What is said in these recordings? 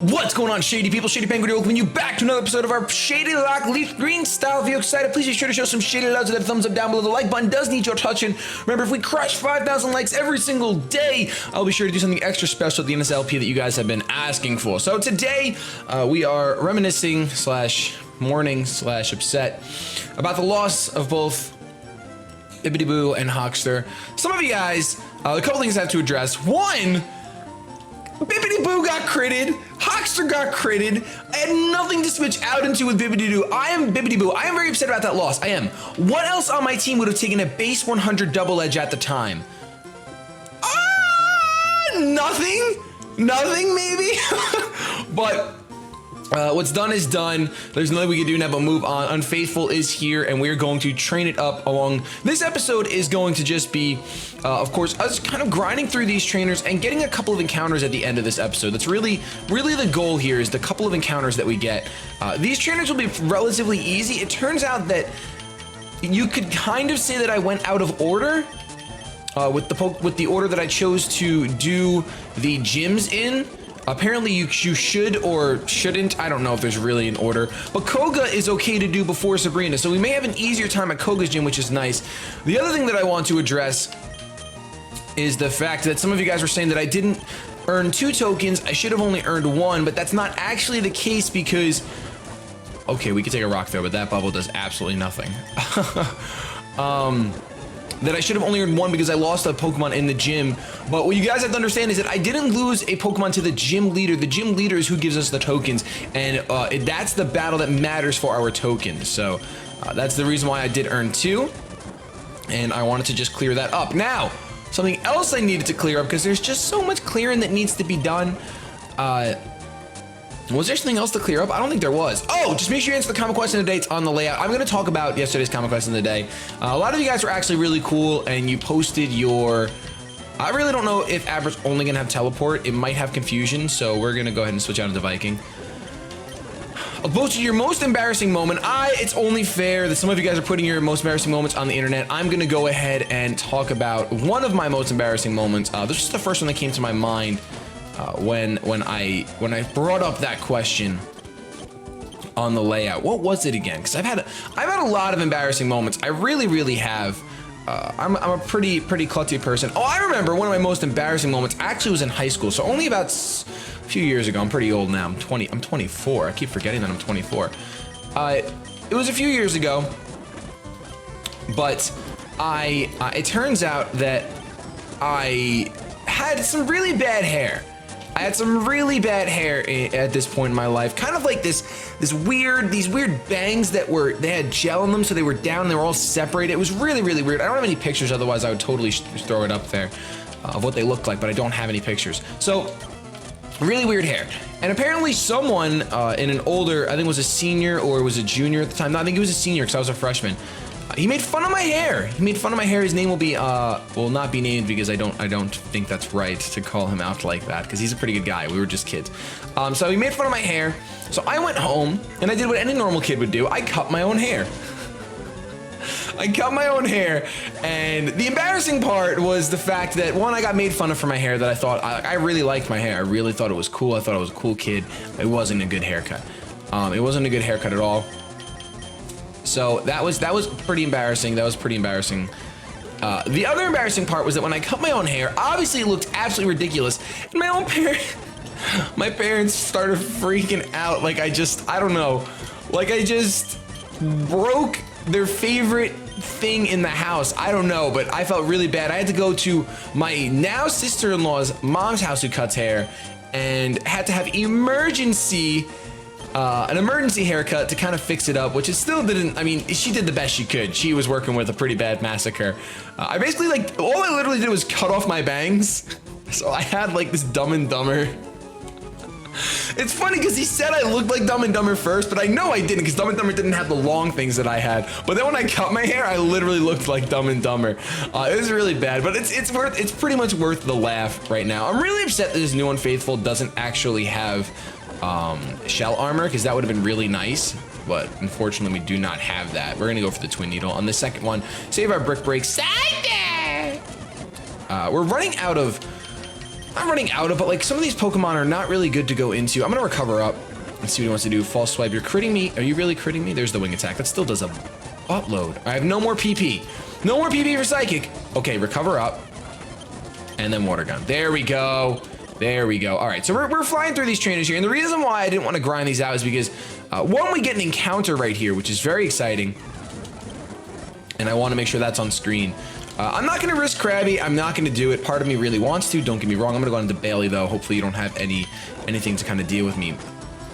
What's going on, shady people? ShadyPenguinn welcoming you back to another episode of our Shadylocke Leaf Green style. If you're excited, please be sure to show some shady loves with that thumbs up down below. The like button does need your touching. Remember, if we crush 5,000 likes every single day, I'll be sure to do something extra special at the end of this LP that you guys have been asking for. So today, we are reminiscing slash mourning slash upset about the loss of both Bibbidi-Boo and Hockster. Some of you guys, a couple things I have to address. One, Bibbidi-Boo got critted, Hockster got critted. I had nothing to switch out into with Bibbidi-Boo. I am Bibbidi-Boo. I am very upset about that loss. I am. What else on my team would have taken a base 100 double edge at the time? Nothing? Nothing, maybe? But what's done is done. There's nothing we can do now but move on. Unfaithful is here, and we're going to train it up along. This episode is going to just be, of course, us kind of grinding through these trainers and getting a couple of encounters at the end of this episode. That's really the goal here, is the couple of encounters that we get. These trainers will be relatively easy. It turns out that you could kind of say that I went out of order with the order that I chose to do the gyms in. Apparently you should or shouldn't, I don't know if there's really an order, but Koga is okay to do before Sabrina, so we may have an easier time at Koga's gym, which is nice. The other thing that I want to address is the fact that some of you guys were saying that I didn't earn 2 tokens, I should have only earned 1, but that's not actually the case because, okay, we could take a rock throw, but that bubble does absolutely nothing. That I should have only earned 1 because I lost a Pokemon in the gym. But what you guys have to understand is that I didn't lose a Pokemon to the gym leader. The gym leader is who gives us the tokens, and that's the battle that matters for our tokens. So that's the reason why I did earn 2, and I wanted to just clear that up. Now, something else I needed to clear up because there's just so much clearing that needs to be done. Was there something else to clear up? I don't think there was. Oh, just make sure you answer the comment question of the day. It's on the layout. I'm going to talk about yesterday's comment question of the day. A lot of you guys were actually really cool, and you posted your... I really don't know if Abra's only going to have teleport. It might have confusion, so we're going to go ahead and switch out into Viking. Posted your most embarrassing moment. It's only fair that some of you guys are putting your most embarrassing moments on the internet. I'm going to go ahead and talk about one of my most embarrassing moments. This is the first one that came to my mind. When I brought up that question on the layout. What was it again? Because I've had a lot of embarrassing moments. I really have. I'm a pretty clutzy person. Oh, I remember one of my most embarrassing moments actually was in high school. So only about a few years ago. I'm pretty old now. I'm 24. I keep forgetting that I'm 24. It was a few years ago, but it turns out that I had some really bad hair. I had some really bad hair at this point in my life. Kind of like these weird bangs that they had gel in them, so they were down and they were all separated. It was really weird. I don't have any pictures, otherwise I would totally throw it up there of what they looked like, but I don't have any pictures. So, really weird hair. And apparently someone in an older, I think it was a senior or it was a junior at the time. No, I think he was a senior because I was a freshman. He made fun of my hair. His name will be, will not be named because I don't think that's right to call him out like that because he's a pretty good guy. We were just kids. So he made fun of my hair. So I went home and I did what any normal kid would do. I cut my own hair. And the embarrassing part was the fact that, one, I got made fun of for my hair that I thought, I really liked my hair. I really thought it was cool. I thought I was a cool kid. It wasn't a good haircut. It wasn't a good haircut at all. So that was pretty embarrassing. The other embarrassing part was that when I cut my own hair, obviously it looked absolutely ridiculous. And my parents started freaking out. Like I just broke their favorite thing in the house. I don't know, but I felt really bad. I had to go to my now sister-in-law's mom's house who cuts hair and had to have an emergency haircut to kind of fix it up, which it still didn't. I mean, she did the best she could. She was working with a pretty bad massacre. I basically all I literally did was cut off my bangs. So I had like this Dumb and Dumber. It's funny because he said I looked like Dumb and Dumber first, but I know I didn't because Dumb and Dumber didn't have the long things that I had. But then when I cut my hair, I literally looked like Dumb and Dumber. It was really bad, but it's pretty much worth the laugh right now. I'm really upset that this new Unfaithful doesn't actually have shell armor because that would have been really nice, but unfortunately we do not have that. We're gonna go for the Twin Needle on the second one. Save our Brick Break. We're running out of I'm running out of, but like some of these Pokemon are not really good to go into. I'm gonna recover up and see what he wants to do. False swipe, you're critting me. Are you really critting me? There's the wing attack. That still does a buttload. I have no more PP. No more PP for Psychic. Okay, recover up. And then Water Gun. There we go. There we go. All right, so we're flying through these trainers here. And the reason why I didn't want to grind these out is because, one, we get an encounter right here, which is very exciting. And I want to make sure that's on screen. I'm not going to risk Krabby. I'm not going to do it. Part of me really wants to. Don't get me wrong. I'm going to go into Bailey, though. Hopefully you don't have anything to kind of deal with me.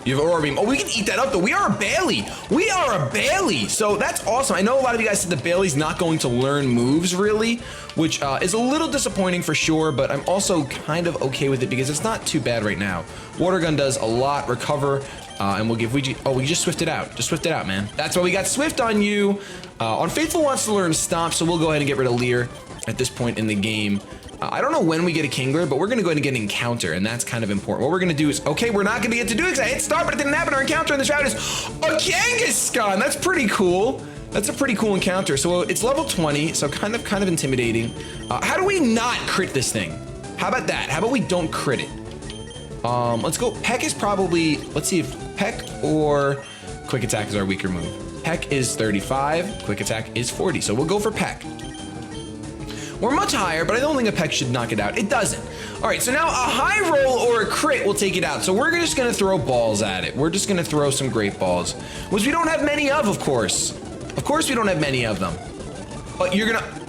You have Aurora Beam. Oh, we can eat that up, though. We are a Bailey. We are a Bailey. So that's awesome. I know a lot of you guys said that Bailey's not going to learn moves, really, which is a little disappointing for sure, but I'm also kind of okay with it because it's not too bad right now. Water Gun does a lot. Recover, and we'll give Ouija. Oh, we just swifted out. Just swifted out, man. That's why we got Swift on you. Unfaithful wants to learn Stomp, so we'll go ahead and get rid of Leer at this point in the game. I don't know when we get a Kingler, but we're going to go ahead and get an encounter, and that's kind of important. What we're going to do is, okay, we're not going to get to do it because I hit start, but it didn't happen. Our encounter in this round is a Kangaskhan. That's pretty cool. That's a pretty cool encounter. So it's level 20, so kind of intimidating. How do we not crit this thing? How about that? How about we don't crit it? Let's go. Peck is probably, let's see if Peck or Quick Attack is our weaker move. Peck is 35, Quick Attack is 40, so we'll go for Peck. We're much higher, but I don't think a Peck should knock it out. It doesn't. All right, so now a high roll or a crit will take it out. So we're just gonna throw balls at it. We're just gonna throw some great balls, which we don't have many of course. Of course we don't have many of them. But you're gonna...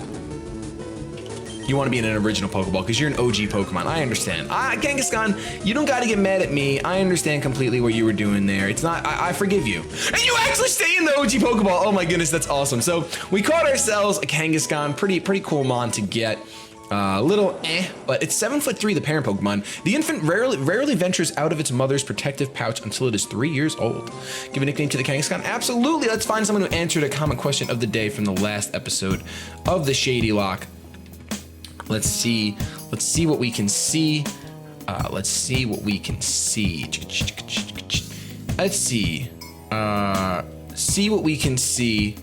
You want to be in an original Pokeball because you're an OG Pokemon. I understand. Kangaskhan, you don't got to get mad at me. I understand completely what you were doing there. It's not, I forgive you. And you actually stay in the OG Pokeball. Oh my goodness, that's awesome. So we caught ourselves a Kangaskhan. Pretty cool mon to get. Little but it's 7'3", the parent Pokemon. The infant rarely ventures out of its mother's protective pouch until it is 3 years old. Give a nickname to the Kangaskhan? Absolutely. Let's find someone who answered a common question of the day from the last episode of the Shadylocke. Let's see what we can see. Let's see what we can see. Let's see. See what we can see.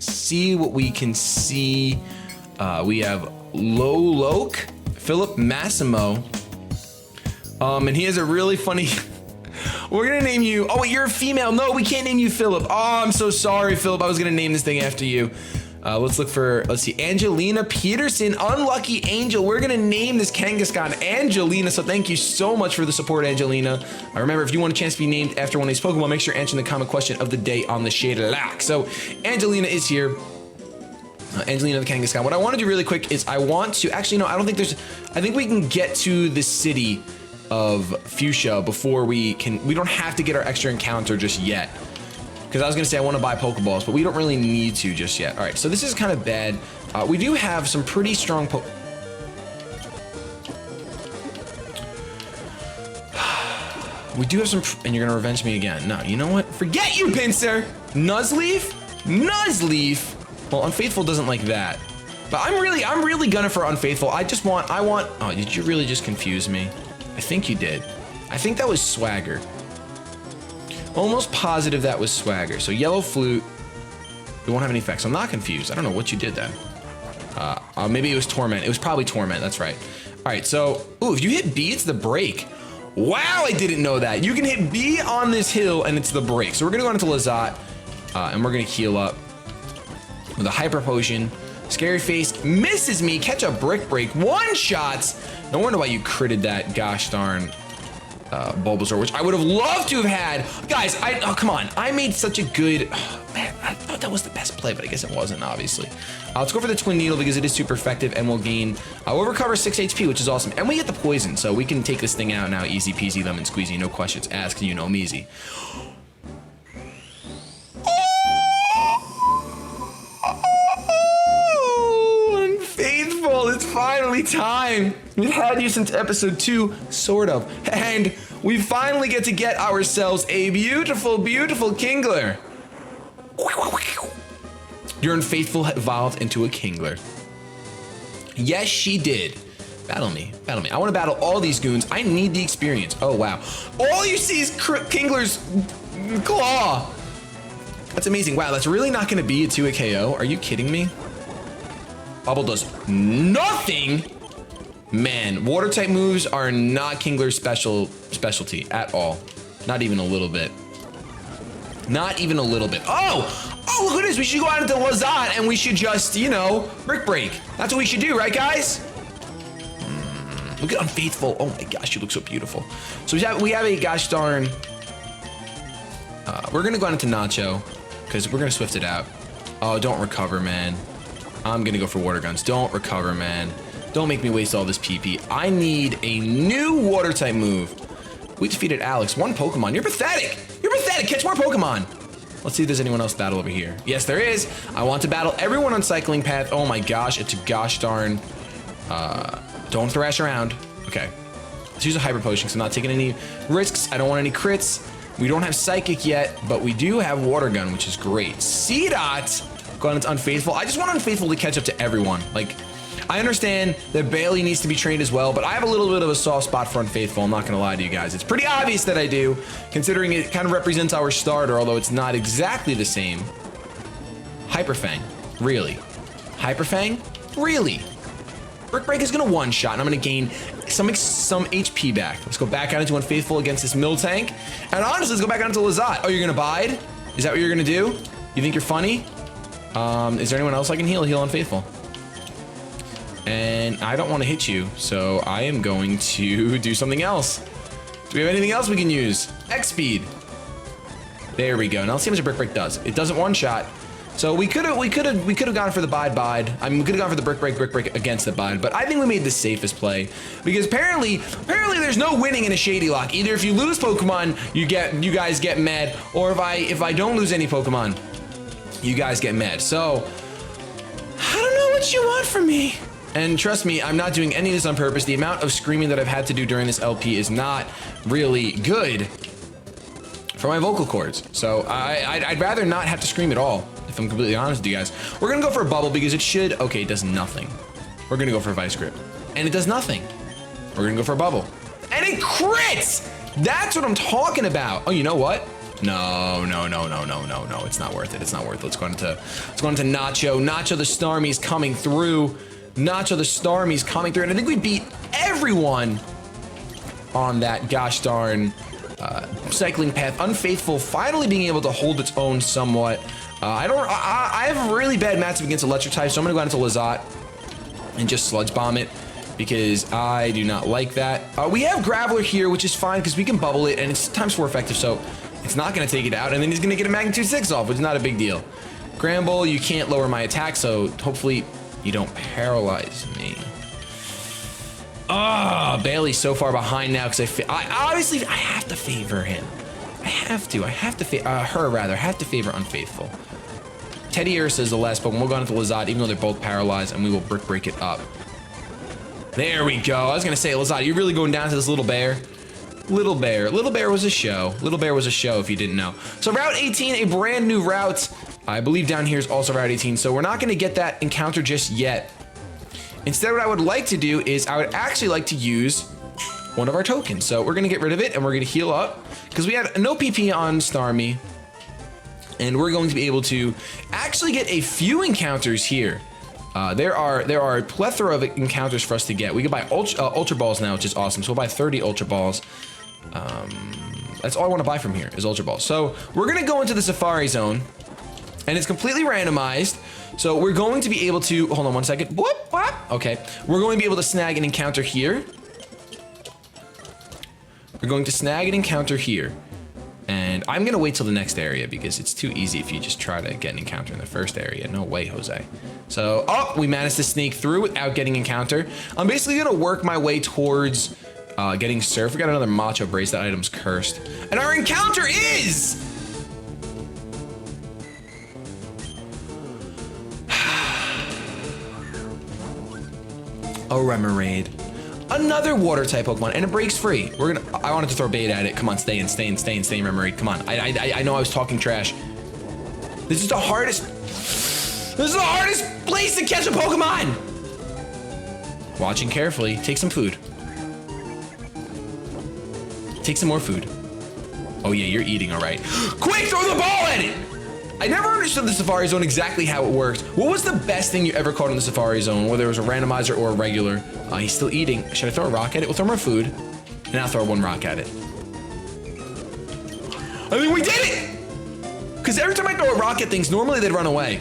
See what we can see. We have Loloke, Philip Massimo. And he has a really funny... We're gonna name you... Oh, wait, you're a female. No, we can't name you Philip. Oh, I'm so sorry, Philip. I was gonna name this thing after you. Let's look for, let's see, Angelina Peterson, Unlucky Angel. We're gonna name this Kangaskhan Angelina, so thank you so much for the support, Angelina. Remember, if you want a chance to be named after one of these Pokemon, make sure you're answering the common question of the day on the Shadylocke. So, Angelina is here. Angelina the Kangaskhan. What I want to do really quick is I want to, actually, no, I don't think there's, I think we can get to the city of Fuchsia before we don't have to get our extra encounter just yet. Because I was going to say I want to buy Pokeballs, but we don't really need to just yet. All right, so this is kind of bad. We do have some pretty strong We do have some, and you're going to revenge me again. No, you know what? Forget you, Pinsir! Nuzleaf? Nuzleaf? Well, Unfaithful doesn't like that. But I'm really gunning for Unfaithful. I want, oh, did you really just confuse me? I think you did. I think that was Swagger. Almost positive that was Swagger. So Yellow Flute, it won't have any effects. I'm not confused. I don't know what you did then. Maybe it was Torment. It was probably Torment, that's right. All right, so, ooh, if you hit B, it's the break. Wow, I didn't know that. You can hit B on this hill and it's the break. So we're gonna go into Lazat, and we're gonna heal up with a Hyper Potion. Scary Face misses me. Catch a Brick Break. One shots. No wonder why you critted that gosh darn Bulbasaur, which I would have loved to have had. Guys, oh, come on. I made such a good, oh, man, I thought that was the best play, but I guess it wasn't, obviously. Let's go for the Twin Needle because it is super effective and we'll gain, we'll recover 6 HP, which is awesome. And we get the poison, so we can take this thing out now. Easy peasy, lemon squeezy, no questions asked, you know me easy. It's finally time. We've had you since episode 2, sort of. And we finally get to get ourselves a beautiful, beautiful Kingler. Your Unfaithful evolved into a Kingler. Yes, she did. Battle me, battle me. I want to battle all these goons. I need the experience. Oh, wow. All you see is Kingler's claw. That's amazing. Wow, that's really not going to be a 2-KO. Are you kidding me? Bubble does nothing. Man, water type moves are not Kingler's specialty at all. Not even a little bit. Not even a little bit. Oh, look at this. We should go out into Lazat and we should just, you know, brick break. That's what we should do, right, guys? Look at Unfaithful. Oh my gosh, you look so beautiful. So we have a gosh darn. We're gonna go out into Nacho because we're gonna swift it out. Oh, don't recover, man. I'm gonna go for water guns. Don't recover, man. Don't make me waste all this PP. I need a new water type move. We defeated Alex. One Pokemon. You're pathetic. You're pathetic. Catch more Pokemon. Let's see if there's anyone else to battle over here. Yes, there is. I want to battle everyone on Cycling Path. Oh my gosh, it's a gosh darn. Don't thrash around. Okay. Let's use a Hyper Potion because I'm not taking any risks. I don't want any crits. We don't have Psychic yet, but we do have Water Gun, which is great. C-Dot. Going into Unfaithful. I just want Unfaithful to catch up to everyone. Like, I understand that Bailey needs to be trained as well, but I have a little bit of a soft spot for Unfaithful. I'm not going to lie to you guys. It's pretty obvious that I do, considering it kind of represents our starter, although it's not exactly the same. Hyper Fang. Really? Hyper Fang? Really? Brick Break is going to one-shot, and I'm going to gain some HP back. Let's go back out into Unfaithful against this Miltank. And honestly, let's go back out into Lazat. Oh, you're going to bide? Is that what you're going to do? You think you're funny? Is there anyone else I can heal? Heal Unfaithful. And I don't want to hit you, so I am going to do something else. Do we have anything else we can use? X-Speed. There we go. Now let's see how much a Brick Break does. It doesn't one-shot. So we could have gone for the bide. I mean, we could have gone for the Brick Break against the bide, but I think we made the safest play because apparently there's no winning in a Shadylocke. Either if you lose Pokemon, you guys get mad, or if I don't lose any Pokemon, you guys get mad. So I don't know what you want from me. And trust me, I'm not doing any of this on purpose. The amount of screaming that I've had to do during this LP is not really good for my vocal cords. So I'd rather not have to scream at all, if I'm completely honest with you guys. We're gonna go for a bubble because it should, okay, it does nothing. We're gonna go for a Vice Grip. And it does nothing. We're gonna go for a bubble. And it crits! That's what I'm talking about. Oh, you know what? No, it's not worth it. It's not worth it. Let's go into Nacho. Nacho the Starmie's coming through. Nacho the Starmie's coming through, and I think we beat everyone on that gosh darn Cycling Path. Unfaithful finally being able to hold its own somewhat. I have a really bad matchup against electric types, so I'm gonna go out into Lazat and just Sludge Bomb it because I do not like that. We have Graveler here, which is fine because we can bubble it, and it's ×4 effective, so it's not gonna take it out, and then he's gonna get a Magnitude 6 off, which is not a big deal. Gramble, you can't lower my attack, so hopefully you don't paralyze me. Ah, Bailey's so far behind now because I obviously have to favor him. I have to favor Unfaithful. Teddy Ursa is the last Pokemon. We'll go into Lazat, even though they're both paralyzed, and we will Brick Break it up. There we go. I was gonna say, Lazat, you're really going down to this Little Bear. Little Bear was a show. Little Bear was a show if you didn't know. So Route 18, a brand new route. I believe down here is also Route 18, so we're not going to get that encounter just yet. Instead, what I would like to do is I would actually like to use one of our tokens. So we're going to get rid of it, and we're going to heal up because we had no PP on Starmie, and we're going to be able to actually get a few encounters here. There are a plethora of encounters for us to get. We can buy Ultra Balls now, which is awesome. So we'll buy 30 Ultra Balls. That's all I want to buy from here is Ultra Balls. So we're going to go into the Safari Zone. And it's completely randomized. So we're going to be able to, hold on one second. Whoop, whoop. Okay. We're going to be able to snag an encounter here. We're going to snag an encounter here. And I'm going to wait till the next area because it's too easy if you just try to get an encounter in the first area. No way, Jose. So, oh, we managed to sneak through without getting encounter. I'm basically going to work my way towards getting Surf. We got another Macho Brace. That item's cursed. And our encounter is... a Remoraid. Another water type Pokemon, and it breaks free. I wanted to throw bait at it. Come on, stay in, Remoraid. Come on. I know I was talking trash. This is the hardest place to catch a Pokemon. Watching carefully. Take some food. Take some more food. Oh yeah, you're eating all right. Quick, throw the ball at it. I never understood the Safari Zone exactly how it works. What was the best thing you ever caught in the Safari Zone, whether it was a randomizer or a regular? He's still eating. Should I throw a rock at it? We'll throw more food, and I'll throw one rock at it. I think we did it! Because every time I throw a rock at things, normally they'd run away.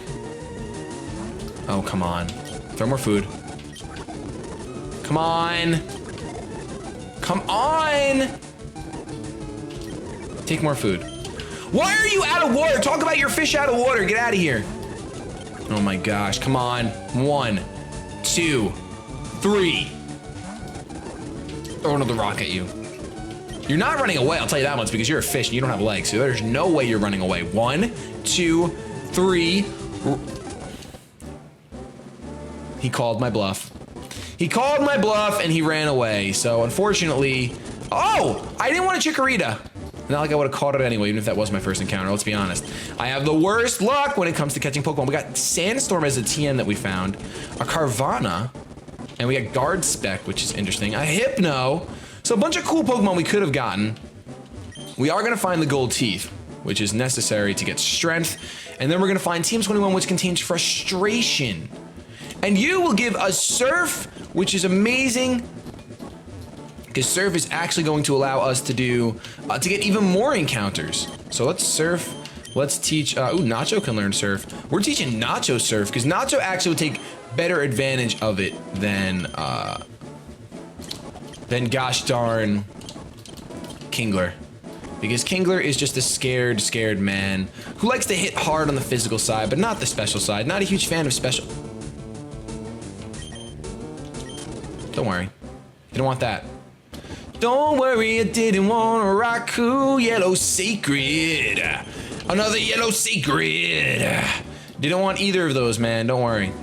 Oh, come on. Throw more food. Come on. Come on! Take more food. Why are you out of water? Talk about your fish out of water. Get out of here. Oh my gosh, come on. 1, 2, 3. Throw another rock at you. You're not running away, I'll tell you that much, because you're a fish and you don't have legs, so there's no way you're running away. 1, 2, 3. He called my bluff. He called my bluff and he ran away. So unfortunately, oh, I didn't want a Chikorita. Not like I would have caught it anyway, even if that was my first encounter, let's be honest. I have the worst luck when it comes to catching Pokemon. We got Sandstorm as a TM that we found, a Carvana, and we got Guard Spec, which is interesting, a Hypno. So a bunch of cool Pokemon we could have gotten. We are gonna find the Gold Teeth, which is necessary to get strength. And then we're gonna find Team 21, which contains Frustration. And you will give us Surf, which is amazing, because Surf is actually going to allow us to do, to get even more encounters. So let's Surf, let's teach, ooh, Nacho can learn Surf. We're teaching Nacho Surf, because Nacho actually will take better advantage of it than gosh darn Kingler. Because Kingler is just a scared man who likes to hit hard on the physical side, but not the special side. Not a huge fan of special. Don't worry. You don't want that. Don't worry, I didn't want a Raku Yellow Sacred. Another Yellow Sacred. Didn't want either of those, man. Don't worry.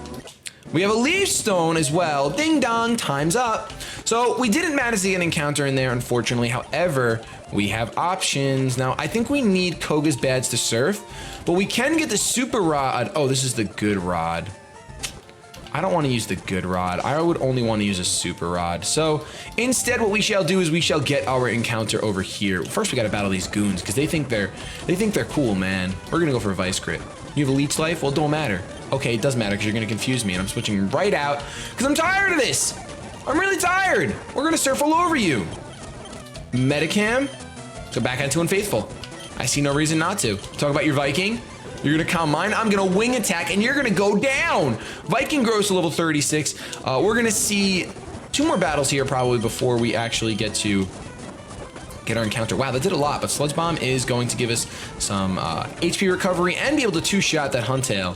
We have a Leaf Stone as well. Ding dong, time's up. So we didn't manage to get an encounter in there, unfortunately. However, we have options. Now, I think we need Koga's Badge to Surf, but we can get the Super Rod. Oh, this is the Good Rod. I don't want to use the Good Rod. I would only want to use a Super Rod. So instead, what we shall do is we shall get our encounter over here. First, we got to battle these goons because they think they're cool, man. We're gonna go for a Vice Grip. You have a Leech Life? Well, it don't matter. Okay, it does matter because you're gonna confuse me, and I'm switching right out because I'm tired of this. I'm really tired. We're gonna surf all over you. Metacam. Go back onto Unfaithful. I see no reason not to. Talk about your Viking. You're gonna calm mine. I'm gonna Wing Attack, and you're gonna go down. Viking grows to level 36. We're gonna see 2 more battles here probably before we actually get to get our encounter. Wow, that did a lot, but Sludge Bomb is going to give us some HP recovery and be able to 2-shot that Huntail.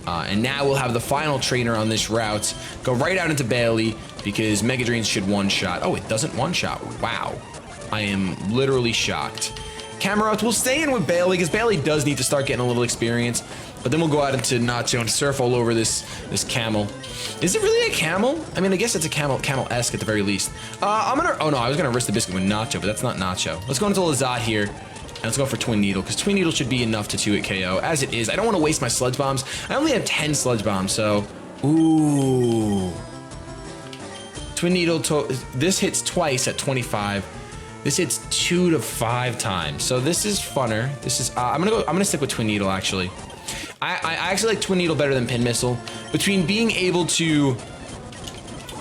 And now we'll have the final trainer on this route. Go right out into Bailey because Mega Drains should 1-shot. Oh, it doesn't 1-shot. Wow. I am literally shocked. Camerupt will stay in with Bailey because Bailey does need to start getting a little experience. But then we'll go out into Nacho and surf all over this camel. Is it really a camel? I mean, I guess it's a camel-esque at the very least. Oh no, I was gonna risk the biscuit with Nacho, but that's not Nacho. Let's go into Lazat here. And let's go for Twin Needle, because Twin Needle should be enough to 2-hit KO. As it is, I don't want to waste my Sludge Bombs. I only have 10 Sludge Bombs, so... Ooh. Twin Needle, this hits twice at 25. This hits 2 to 5 times. So this is funner. This is, I'm gonna stick with Twin Needle, actually. I actually like Twin Needle better than Pin Missile. Between being able to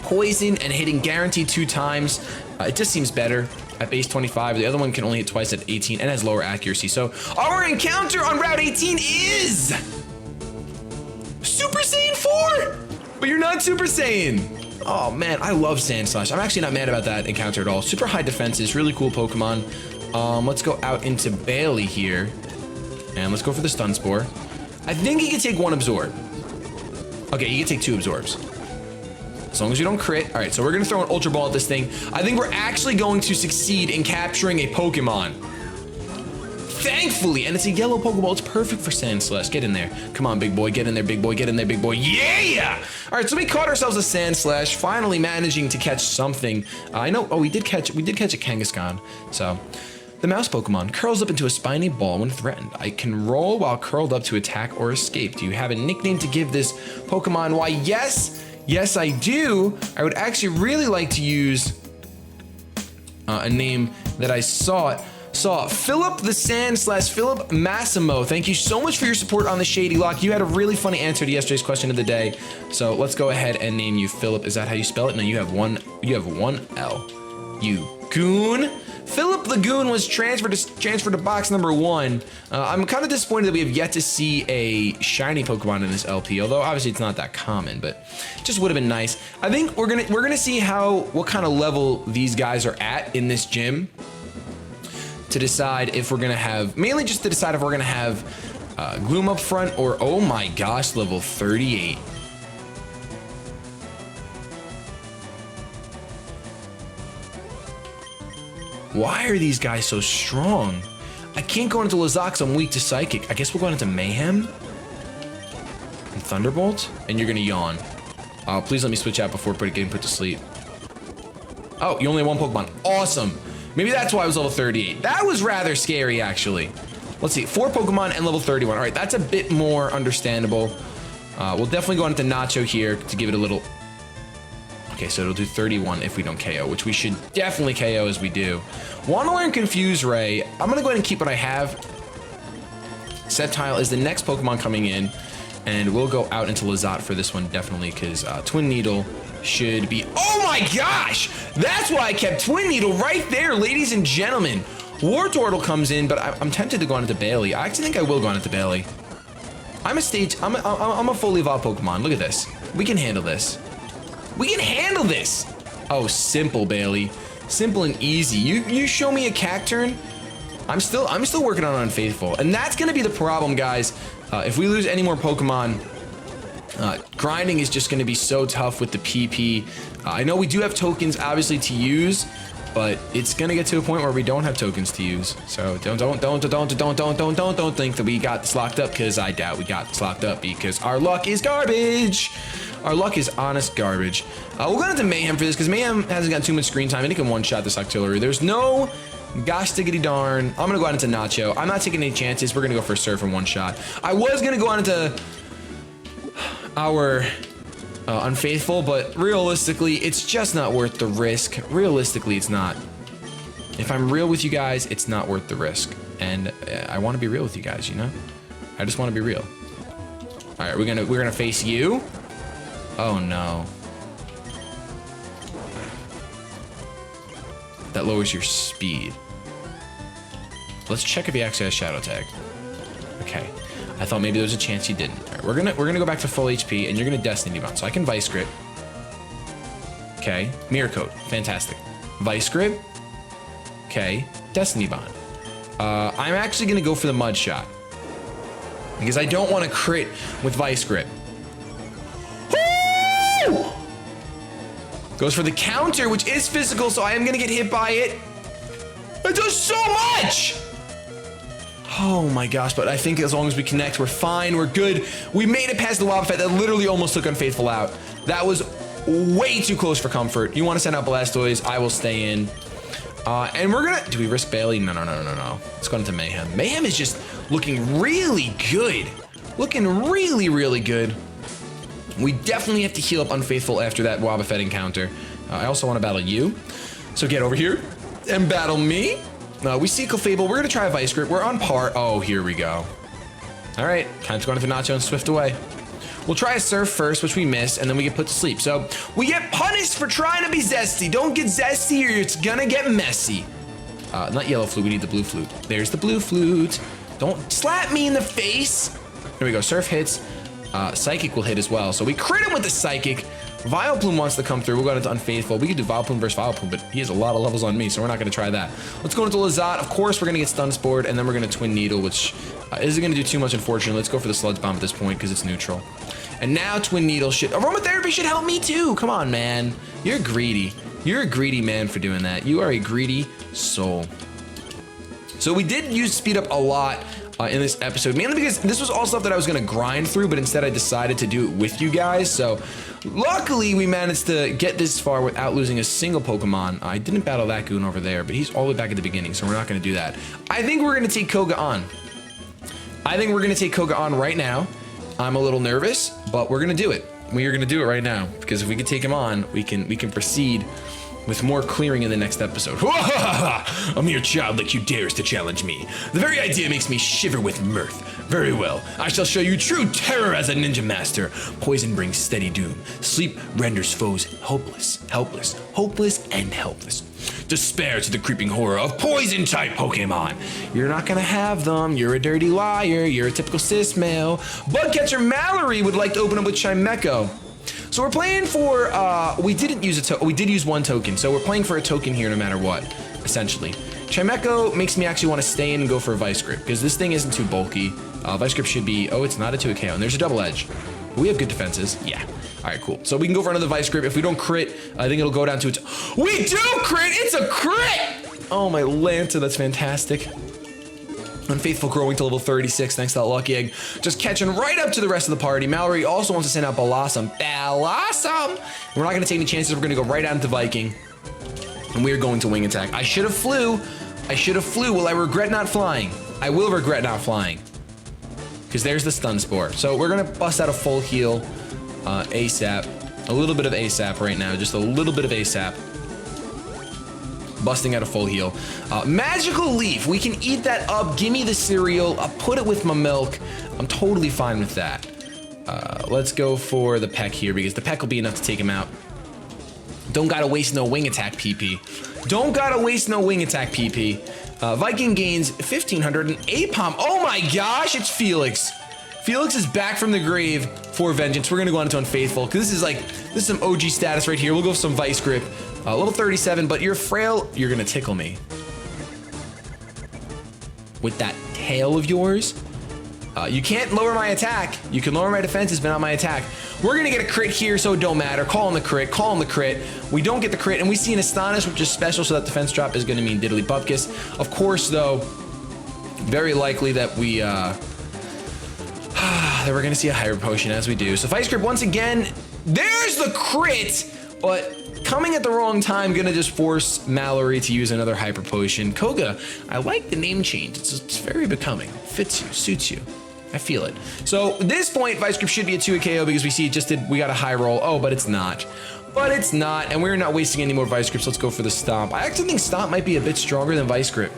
poison and hitting guaranteed 2 times, it just seems better. At base 25, the other one can only hit twice at 18 and has lower accuracy. So our encounter on Route 18 is Super Saiyan 4, but you're not Super Saiyan. Oh man, I love Sandslash. I'm actually not mad about that encounter at all. Super high defenses, really cool Pokemon. Let's go out into Bailey here, and let's go for the Stun Spore. I think he can take 1 Absorb. Okay, he can take 2 Absorbs. As long as you don't crit. All right, so we're gonna throw an Ultra Ball at this thing. I think we're actually going to succeed in capturing a Pokemon. Thankfully, and it's a yellow Pokeball. It's perfect for Sandslash. Get in there. Come on, big boy. Get in there, big boy. Get in there, big boy. Yeah! All right, so we caught ourselves a Sandslash, finally managing to catch something. I know, oh, we did catch a Kangaskhan. So, the mouse Pokemon curls up into a spiny ball when threatened. I can roll while curled up to attack or escape. Do you have a nickname to give this Pokemon? Why, yes, I do. I would actually really like to use a name that I saw it saw Philip the Sandslash, Philip Massimo. Thank you so much for your support on the Shadylocke. You had a really funny answer to yesterday's question of the day. So let's go ahead and name you Philip. Is that how you spell it? No, you have one L. You goon. Philip the Goon was transferred to box number 1. I'm kind of disappointed that we have yet to see a shiny Pokemon in this LP, although obviously it's not that common, but it just would have been nice. I think we're gonna see what kind of level these guys are at in this gym to decide if we're gonna have, mainly just to decide if we're gonna have Gloom up front or, oh my gosh, level 38. Why are these guys so strong? I can't go into Lazak, so I'm weak to Psychic. I guess we'll go into Mayhem and Thunderbolt, and you're gonna yawn. Please let me switch out before getting put to sleep. Oh, you only have 1 Pokemon. Awesome. Maybe that's why I was level 38. That was rather scary, actually. Let's see, 4 Pokemon and level 31. All right, that's a bit more understandable. We'll definitely go into Nacho here to give it a little... Okay, so it'll do 31 if we don't KO, which we should definitely KO as we do. Want to learn Confuse Ray. I'm going to go ahead and keep what I have. Sceptile is the next Pokemon coming in, and we'll go out into Lazat for this one, definitely, because Twin Needle should be... Oh my gosh! That's why I kept Twin Needle right there, ladies and gentlemen. Wartortle comes in, but I'm tempted to go on into Bailey. I actually think I will go on into Bailey. I'm a fully evolved Pokemon. Look at this. We can handle this. We can handle this. Oh, simple, Bailey. Simple and easy. You show me a Cacturn. I'm still working on Unfaithful, and that's gonna be the problem, guys. If we lose any more Pokemon, grinding is just gonna be so tough with the PP. I know we do have tokens, obviously, to use, but it's gonna get to a point where we don't have tokens to use. So don't think that we got this locked up, because I doubt we got this locked up, because our luck is garbage. Our luck is honest garbage. We'll go into Mayhem for this, because Mayhem hasn't got too much screen time, and it can one-shot this Octillery. There's no gosh diggity darn. I'm gonna go out into Nacho. I'm not taking any chances. We're gonna go for Surf in one shot. I was gonna go out into our Unfaithful, but realistically, it's just not worth the risk. Realistically, it's not. If I'm real with you guys, it's not worth the risk. And I want to be real with you guys, you know? I just want to be real. All right, we're gonna face you. Oh no. That lowers your speed. Let's check if he actually has Shadow Tag. Okay. I thought maybe there was a chance he didn't. All right, we're gonna go back to full HP, and you're gonna Destiny Bond. So I can Vice Grip. Okay. Mirror Coat. Fantastic. Vice Grip. Okay. Destiny Bond. I'm actually gonna go for the Mud Shot, because I don't want to crit with Vice Grip. Woo! Goes for the counter, which is physical, so I am gonna get hit by it. It does so much! Oh my gosh, but I think as long as we connect, we're fine, we're good. We made it past the Wobbuffet that literally almost took Unfaithful out. That was way too close for comfort. You want to send out Blastoise, I will stay in. And we're gonna, do we risk Bailey? No. Let's go into Mayhem. Mayhem is just looking really good. Looking really, really good. We definitely have to heal up Unfaithful after that Wobbuffet encounter. I also want to battle you. So get over here and battle me. We see Clefable. We're going to try a Vice Grip. We're on par. Oh, here we go. All right. Time to go into Nacho and Swift away. We'll try a Surf first, which we missed, and then we get put to sleep. So we get punished for trying to be zesty. Don't get zesty or it's going to get messy. Not Yellow Flute. We need the Blue Flute. There's the Blue Flute. Don't slap me in the face. Here we go. Surf hits. Psychic will hit as well. So we crit him with the Psychic. Vileplume wants to come through. We'll go into Unfaithful. We could do Vileplume versus Vileplume, but he has a lot of levels on me, so we're not going to try that. Let's go into Lazat. Of course, we're going to get Stun Spored, and then we're going to Twin Needle, which isn't going to do too much, unfortunately. Let's go for the Sludge Bomb at this point, because it's neutral. And now Twin Needle should... Aromatherapy should help me, too. Come on, man. You're greedy. You're a greedy man for doing that. You are a greedy soul. So we did use Speed Up a lot in this episode, mainly because this was all stuff that I was going to grind through, but instead I decided to do it with you guys. So luckily we managed to get this far without losing a single Pokemon. I didn't battle that goon over there, but he's all the way back at the beginning, so we're not going to do that. I think we're going to take Koga on. I think we're going to take Koga on right now. I'm a little nervous, but we're going to do it. We are going to do it right now, because if we can take him on, we can proceed with more clearing in the next episode. A mere child like you dares to challenge me. The very idea makes me shiver with mirth. Very well, I shall show you true terror as a ninja master. Poison brings steady doom. Sleep renders foes hopeless, and helpless. Despair to the creeping horror of poison-type Pokemon. You're not gonna have them. You're a dirty liar. You're a typical cis male. Bugcatcher Mallory would like to open up with Chimecho. So we're playing for, we did use one token, so we're playing for a token here no matter what, essentially. Chimecho makes me actually want to stay in and go for a Vice Grip, because this thing isn't too bulky. Vice Grip should be, oh, it's not a 2 KO, and there's a Double Edge. We have good defenses, yeah. All right, cool. So we can go for another Vice Grip. If we don't crit, I think it'll go down to its, we do crit, it's a crit! Oh, my Lanta, that's fantastic. Unfaithful growing to level 36 thanks to that lucky egg. Just catching right up to the rest of the party. Mallory also wants to send out Blossom. Blossom! We're not going to take any chances. We're going to go right out into Viking. And we are going to Wing Attack. I should have flew. Will I regret not flying? I will regret not flying. Because there's the Stun Spore. So we're going to bust out a full heal ASAP. A little bit of ASAP right now. Just a little bit of ASAP. Busting out a full heal. Magical Leaf, we can eat that up. Give me the cereal. I'll put it with my milk. I'm totally fine with that. Let's go for the Peck here because the Peck will be enough to take him out. Don't gotta waste no Wing Attack PP. Don't gotta waste no Wing Attack PP. Viking gains 1500 and Apom. Oh my gosh, it's Felix. Felix is back from the grave for vengeance. We're gonna go on to Unfaithful because this is some OG status right here. We'll go for some Vice Grip. Level 37, but you're frail. You're gonna tickle me. With that tail of yours. You can't lower my attack. You can lower my defenses, but not my attack. We're gonna get a crit here, so it don't matter. Call on the crit. We don't get the crit, and we see an Astonish, which is special, so that defense drop is gonna mean Diddly Bupkis. Of course, though, very likely that that we're gonna see a Hyper Potion as we do. So Vice Grip once again. There's the crit, but coming at the wrong time, gonna just force Mallory to use another Hyper Potion. Koga, I like the name change. It's very becoming. Fits you, suits you. I feel it. So at this point, Vice Grip should be a 2 KO because we got a high roll. Oh, but it's not. And we're not wasting any more Vice Grips. Let's go for the Stomp. I actually think Stomp might be a bit stronger than Vice Grip.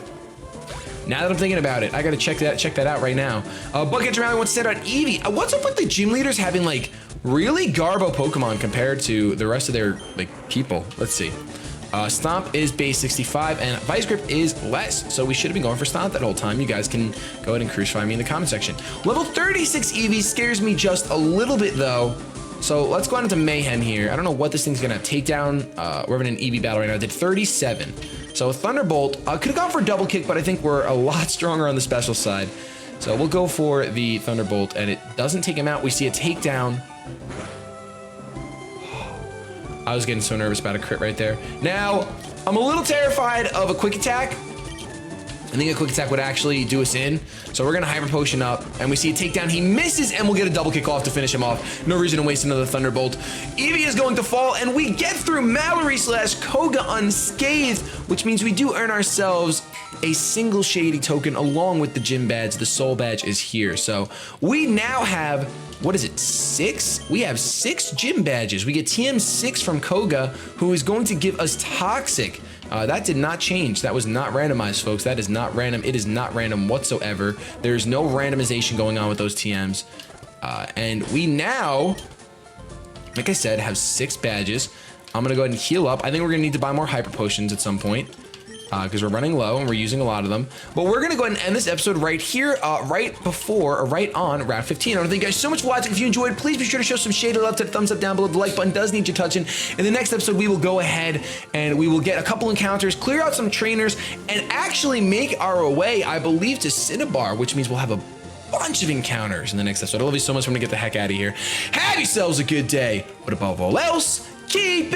Now that I'm thinking about it, I gotta check that out right now. Bucket Rally wants to set out Eevee. What's up with the gym leaders having like really garbo Pokemon compared to the rest of their like people? Let's see. Stomp is base 65 and Vice Grip is less. So we should have been going for Stomp that whole time. You guys can go ahead and crucify me in the comment section. Level 36 Eevee scares me just a little bit though. So let's go on into Mayhem here. I don't know what this thing's gonna take down. We're having an Eevee battle right now. I did 37. So Thunderbolt, could have gone for a double kick, but I think we're a lot stronger on the special side. So we'll go for the Thunderbolt and it doesn't take him out. We see a takedown. I was getting so nervous about a crit right there. Now, I'm a little terrified of a quick attack. I think a quick attack would actually do us in. So we're gonna Hyper Potion up and we see a takedown. He misses and we'll get a double kick off to finish him off. No reason to waste another Thunderbolt. Eevee is going to fall and we get through Mallory / Koga unscathed, which means we do earn ourselves a single Shady token along with the gym badge. The soul badge is here. So we now have, what is it, 6? We have 6 gym badges. We get TM6 from Koga, who is going to give us Toxic. That did not change. That was not randomized, folks. That is not random. It is not random whatsoever. There's no randomization going on with those TMs. And we now, like I said, have 6 badges. I'm gonna go ahead and heal up. I think we're gonna need to buy more Hyper Potions at some point, because we're running low and we're using a lot of them. But we're gonna go ahead and end this episode right here, right before or right on round 15. I want to thank you guys so much for watching. If you enjoyed, please be sure to show some shady love to the thumbs up down below. The like button does need you touching. In the next episode, we will go ahead and we will get a couple encounters, clear out some trainers, and actually make our way, I believe, to Cinnabar, which means we'll have a bunch of encounters in the next episode. I love you so much. I'm gonna get the heck out of here. Have yourselves a good day, but above all else, keep